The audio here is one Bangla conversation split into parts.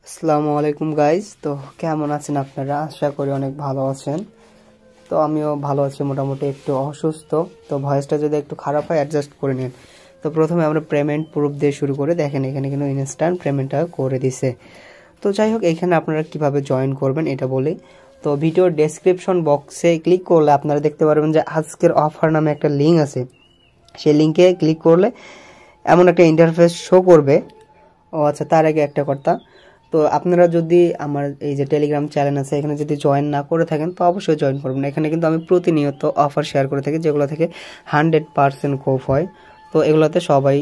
আসসালামু আলাইকুম গাইজ। তো কেমন আছেন আপনারা? আশা করি অনেক ভালো আছেন। তো আমিও ভালো আছি, মোটামুটি একটু অসুস্থ, তো ভয়েসটা যদি একটু খারাপ হয় অ্যাডজাস্ট করে নিন। তো প্রথমে আমরা পেমেন্ট প্রুফ দিয়ে শুরু করে দেখেন এখানে কিন্তু ইনস্ট্যান্ট পেমেন্টটা করে দিছে। তো যাই হোক, এখানে আপনারা কিভাবে জয়েন করবেন এটা বলি। তো ভিডিওর ডেসক্রিপশন বক্সে ক্লিক করলে আপনারা দেখতে পারবেন যে আজকের অফার নামে একটা লিঙ্ক আছে। সেই লিঙ্কে ক্লিক করলে এমন একটা ইন্টারফেস শো করবে। ও আচ্ছা, তার আগে একটা কথা, তো আপনারা যদি আমার এই যে টেলিগ্রাম চ্যানেল আছে এখানে যদি জয়েন না করে থাকেন তো অবশ্যই জয়েন করবেন। এখানে কিন্তু আমি প্রতিনিয়ত অফার শেয়ার করে থাকি যেগুলো থেকে 100% কোপ হয়। তো এগুলোতে সবাই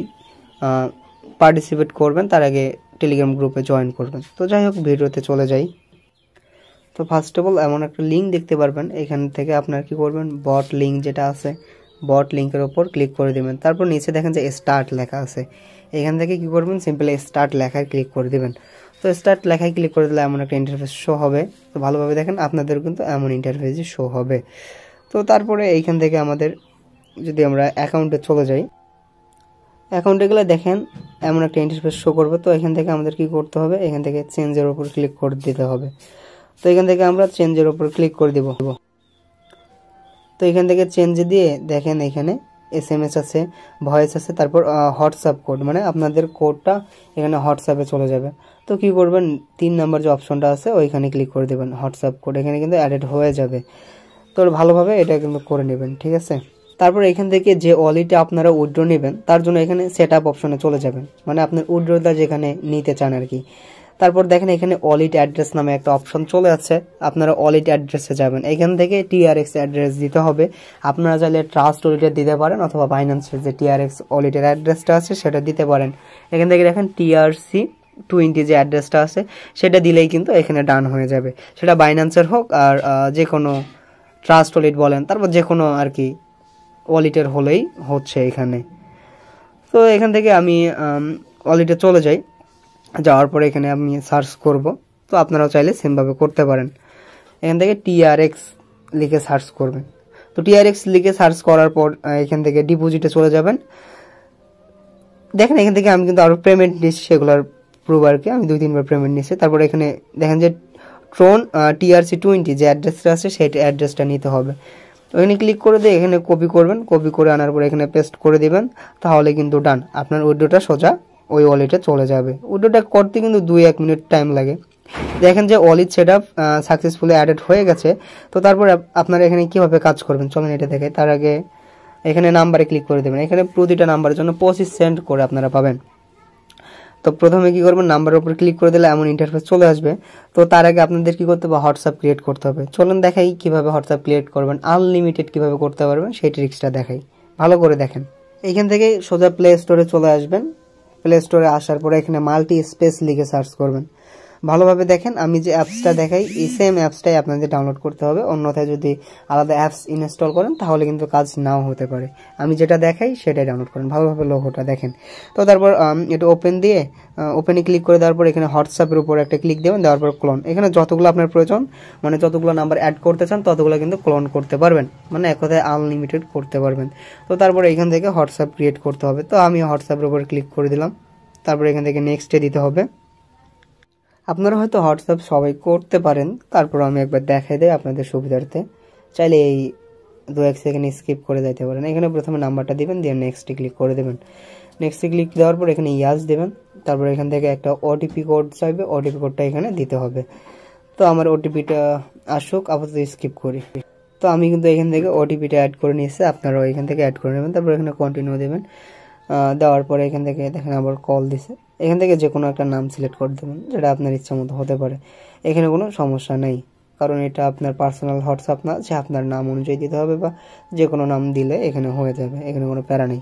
পার্টিসিপেট করবেন, তার আগে টেলিগ্রাম গ্রুপে জয়েন করবেন। তো যাই হোক, ভিডিওতে চলে যাই। তো ফার্স্ট অফ অল এমন একটা লিঙ্ক দেখতে পারবেন, এখান থেকে আপনার কি করবেন, বট লিঙ্ক যেটা আছে বট লিঙ্কের ওপর ক্লিক করে দেবেন। তারপর নিচে দেখেন যে স্টার্ট লেখা আছে, এখান থেকে কি করবেন, সিম্পলি স্টার্ট লেখায় ক্লিক করে দেবেন। তো স্টার্ট লেখায় ক্লিক করে দিলে এমন একটা ইন্টারফেস শো হবে। তো ভালোভাবে দেখেন, আপনাদের কিন্তু এমন ইন্টারফেসই শো হবে। তো তারপরে এইখান থেকে আমাদের যদি আমরা অ্যাকাউন্টে চলে যাই, অ্যাকাউন্টে গেলে দেখেন এমন একটা ইন্টারফেস শো করবে। তো এখান থেকে আমাদের কি করতে হবে, এখান থেকে চেঞ্জের ওপর ক্লিক করে দিতে হবে। তো এখান থেকে আমরা চেঞ্জের ওপর ক্লিক করে দিব। তো এখান থেকে চেঞ্জ দিয়ে দেখেন এখানে SMS আছে, ভয়েস আছে, তারপর হোয়াটসঅ্যাপ কোড, মানে আপনাদের কোডটা এখানে হোয়াটসঅ্যাপে চলে যাবে। তো কি করবেন, 3 নাম্বার যে অপশনটা আছে ওইখানে ক্লিক করে দেবেন, হোয়াটসঅ্যাপ কোড এখানে কিন্তু অ্যাডেড হয়ে যাবে। তো ভালোভাবে এটা কিন্তু করে নেবেন, ঠিক আছে। তারপর এখান থেকে যে ওয়ালেটে আপনারা উইথড্র নেবেন তার জন্য এখানে সেট আপ অপশনে চলে যাবেন, মানে আপনার উইথড্রটা যেখানে নিতে চান আর কি। তারপর দেখেন এখানে ওয়ালেট অ্যাড্রেস নামে একটা অপশন চলে আছে, আপনারা ওয়ালেট অ্যাড্রেসে যাবেন, এখান থেকে TRX অ্যাড্রেস দিতে হবে। আপনারা চাইলে ট্রাস্ট ওয়ালেটে দিতে পারেন অথবা বাইন্যান্সের যে TRX ওয়ালেটের অ্যাড্রেসটা আছে সেটা দিতে পারেন। এখান থেকে দেখেন TRC20 যে অ্যাড্রেসটা আছে সেটা দিলেই কিন্তু এখানে ডান হয়ে যাবে, সেটা বাইন্যান্সের হোক আর যে কোনো ট্রাস্ট ওয়ালেট বলেন, তারপর যে কোনো আর কি ওয়ালেটের হলেই হচ্ছে এখানে। তো এখান থেকে আমি ওয়ালেটে চলে যাই, যাওয়ার পরে এখানে আমি সার্চ করব। তো আপনারাও চাইলে সেমভাবে করতে পারেন, এখান থেকে TRX লিখে সার্চ করবেন। তো TRX লিখে সার্চ করার পর এখান থেকে ডিপোজিটে চলে যাবেন। দেখেন এখান থেকে আমি কিন্তু আরও পেমেন্ট নিচ্ছি, সেগুলোর প্রুফ আর কি, আমি 2-3 বার পেমেন্ট নিচ্ছি। তারপর এখানে দেখেন যে ট্রোন TRC20 যে অ্যাড্রেসটা আছে সেই অ্যাড্রেসটা নিতে হবে। ওখানে ক্লিক করে দিয়ে এখানে কপি করবেন, কপি করে আনার পরে এখানে পেস্ট করে দিবেন, তাহলে কিন্তু ডান, আপনার উইথড্রটা সোজা ওই ওয়ালেটে চলে যাবে। উইথড্রটা করতে কিন্তু 2-1 মিনিট টাইম লাগে। দেখেন যে wallet set up successfully added হয়ে গেছে। তো তারপর আপনারা এখানে কীভাবে কাজ করবেন চলেন এটা দেখে। তার আগে এখানে নাম্বারে ক্লিক করে দেবেন, এখানে প্রতিটা নাম্বারের জন্য 25 সেন্ট করে আপনারা পাবেন। তো প্রথমে কি করবেন, নাম্বারের উপর ক্লিক করে দিলে এমন ইন্টারফেস চলে আসবে। তো তার আগে আপনাদের কি করতে হবে, হোয়াটসঅ্যাপ ক্রিয়েট করতে হবে। চলুন দেখাই কিভাবে হোয়াটসঅ্যাপ ক্রিয়েট করবেন, আনলিমিটেড কিভাবে করতে পারবেন সেই ট্রিক্সটা দেখাই, ভালো করে দেখেন। এইখান থেকে সোজা প্লে স্টোরে চলে আসবেন। প্লে স্টোরে আসার পরে এখানে মাল্টি স্পেস লিখে সার্চ করবেন। ভালোভাবে দেখেন, আমি যে অ্যাপসটা দেখাই এই সেম অ্যাপসটাই আপনাদের ডাউনলোড করতে হবে, অন্যথায় যদি আলাদা অ্যাপস ইনস্টল করেন তাহলে কিন্তু কাজ নাও হতে পারে। আমি যেটা দেখাই সেটাই ডাউনলোড করেন, ভালোভাবে লোগোটা দেখেন। তো তারপর এটা ওপেন দিয়ে ওপেনে ক্লিক করে দেওয়ার পর এখানে হোয়াটসঅ্যাপের উপর একটা ক্লিক দেবেন, দেওয়ার পর ক্লোন, এখানে যতগুলো আপনার প্রয়োজন, মানে যতগুলো নাম্বার অ্যাড করতে চান ততগুলো কিন্তু ক্লোন করতে পারবেন, মানে এক কথায় আনলিমিটেড করতে পারবেন। তো তারপর এখান থেকে হোয়াটসঅ্যাপ ক্রিয়েট করতে হবে। তো আমি হোয়াটসঅ্যাপের উপর ক্লিক করে দিলাম, তারপর এখান থেকে নেক্সটে দিতে হবে। আপনারা হয়তো হোয়াটসঅ্যাপ সবাই করতে পারেন, তারপর আমি একবার দেখাই দেয় আপনাদের সুবিধার্থে, চাইলে এই 2-1 সেকেন্ড স্কিপ করে যাইতে পারেন। এখানে প্রথমে নাম্বারটা দিবেন, দিয়ে নেক্সটে ক্লিক করে দেবেন। নেক্সটে ক্লিক দেওয়ার পর এখানে ইয়াস দেবেন, তারপর এখান থেকে একটা OTP কোড চাইবে, OTP কোডটা এখানে দিতে হবে। তো আমার OTPটা আসুক, আপাতত স্কিপ করি। তো আমি কিন্তু এখান থেকে OTPটা অ্যাড করে নিয়েছি, আপনারাও এখান থেকে অ্যাড করে নেবেন। তারপর এখানে কন্টিনিউ দেবেন, দেওয়ার পরে এখান থেকে দেখেন আবার কল দিছে, এখান থেকে যে কোনো একটা নাম সিলেক্ট করে দেবেন, যেটা আপনার ইচ্ছা মতো হতে পারে, এখানে কোনো সমস্যা নেই, কারণ এটা আপনার পার্সোনাল হোয়াটসঅ্যাপ না যে আপনার নাম অনুযায়ী দিতে হবে, বা যে কোনো নাম দিলে এখানে হয়ে যাবে, এখানে কোনো প্যারা নেই।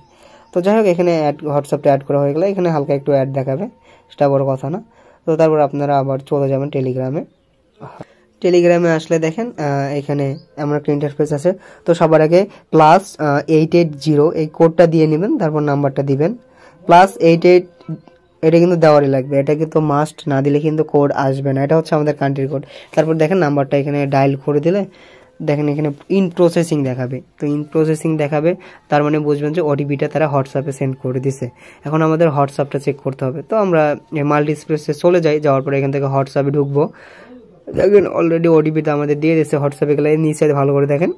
তো যাই হোক, এখানে হোয়াটসঅ্যাপটা অ্যাড করা হয়ে গেলে এখানে হালকা একটু অ্যাড দেখাবে, সেটা বড় কথা না। তো তারপর আপনারা আবার চলে যাবেন টেলিগ্রামে। টেলিগ্রামে আসলে দেখেন এখানে এমন একটা ইন্টারফেস আছে। তো সবার আগে +880 এই কোডটা দিয়ে নেবেন, তারপর নাম্বারটা দিবেন। +88 এটা কিন্তু দেওয়ারই লাগবে, এটা কিন্তু মাস্ট, না দিলে কিন্তু কোড আসবে না, এটা হচ্ছে আমাদের কান্ট্রি কোড। তারপর দেখেন নাম্বারটা এখানে ডায়াল করে দিলে দেখেন এখানে ইন প্রসেসিং দেখাবে। তো ইন প্রসেসিং দেখাবে তার মানে বুঝবেন যে ওটিপিটা তারা হোয়াটসঅ্যাপে সেন্ড করে দিছে। এখন আমাদের হোয়াটসঅ্যাপটা চেক করতে হবে। তো আমরা মাল্টি স্পেসে চলে যাই, যাওয়ার পরে এখান থেকে হোয়াটসঅ্যাপে ঢুকবো। দেখেন অলরেডি ওটিপিটা আমাদের দিয়ে দিচ্ছে হোয়াটসঅ্যাপে গেলে নিচে ভালো করে দেখেন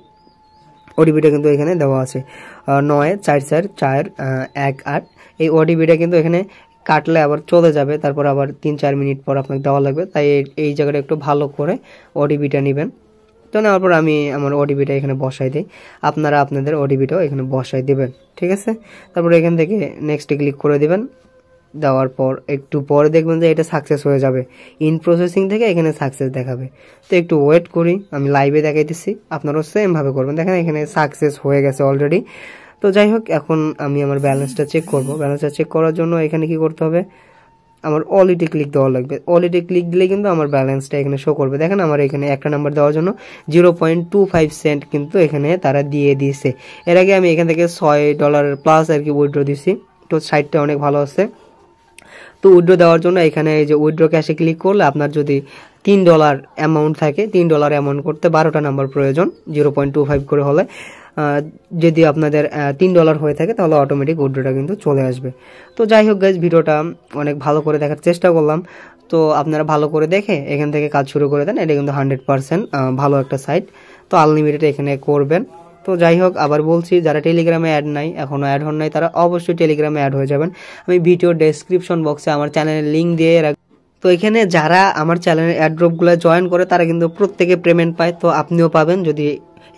ওটিপিটা কিন্তু এখানে দেওয়া আছে 944418। এই ওটিপিটা কিন্তু এখানে কাটলে আবার চলে যাবে, তারপর আবার 3-4 মিনিট পর আপনাকে দেওয়া লাগবে। তাই এই জায়গাটা একটু ভালো করে ওটিপিটা নেবেন। তো নেওয়ার পর আমি আমার ওটিপিটা এখানে বসাই দিই, আপনারা আপনাদের ওটিপিটাও এখানে বসাই দেবেন, ঠিক আছে। তারপর এখান থেকে নেক্সটে ক্লিক করে দিবেন। দেওয়ার পর একটু পরে দেখবেন যে এটা সাকসেস হয়ে যাবে, ইন প্রসেসিং থেকে এখানে সাকসেস দেখাবে। তো একটু ওয়েট করি, আমি লাইভে দেখাইতেছি, আপনারাও সেমভাবে করবেন। দেখেন এখানে সাকসেস হয়ে গেছে অলরেডি। তো যাই হোক, এখন আমি আমার ব্যালেন্সটা চেক করব। ব্যালেন্সটা চেক করার জন্য এখানে কি করতে হবে, আমার অলরেডি ক্লিক দেওয়া লাগবে। অলরেডি ক্লিক দিলে কিন্তু আমার ব্যালেন্সটা এখানে শো করবে। দেখেন আমার এখানে একটা নাম্বার দেওয়ার জন্য 0.25 সেন্ট কিন্তু এখানে তারা দিয়ে দিয়েছে। এর আগে আমি এখান থেকে $6 প্লাস আর কি উইথড্র দিছি। তো সাইটটা অনেক ভালো আছে। তো উইথড্র দেওয়ার জন্য এখানে এই যে উইথড্র ক্যাশে ক্লিক করলে আপনার যদি $3 অ্যামাউন্ট থাকে, $3 অ্যামাউন্ট করতে 12টা নাম্বার প্রয়োজন, 0.25 করে হলে। যদি আপনাদের $3 হয়ে থাকে তাহলে অটোমেটিক উইথড্রটা কিন্তু চলে আসবে। তো যাই হোক গাইজ, ভিডিওটা অনেক ভালো করে দেখার চেষ্টা করলাম। তো আপনারা ভালো করে দেখে এখান থেকে কাজ শুরু করে দেন। এটা কিন্তু 100% ভালো একটা সাইট। তো আনলিমিটেড এখানে করবেন। তো যাই হোক, আবার বলছি, যারা টেলিগ্রামে অ্যাড নাই, এখনও অ্যাড হন নাই, তারা অবশ্যই টেলিগ্রামে অ্যাড হয়ে যাবেন। আমি ভিডিও ডেসক্রিপশন বক্সে আমার চ্যানেলের লিঙ্ক দিয়ে রাখবো। তো এখানে যারা আমার চ্যানেলের অ্যাড্রপগুলো জয়েন করে তারা কিন্তু প্রত্যেকে পেমেন্ট পায়। তো আপনিও পাবেন যদি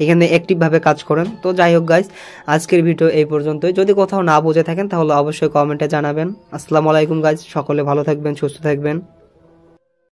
এখানে অ্যাক্টিভভাবে কাজ করেন। তো যাই হোক গাইস, আজকের ভিডিও এই পর্যন্তই। যদি কোথাও না বুঝে থাকেন তাহলে অবশ্যই কমেন্টে জানাবেন। আসসালামু আলাইকুম গাইস, সকলে ভালো থাকবেন, সুস্থ থাকবেন।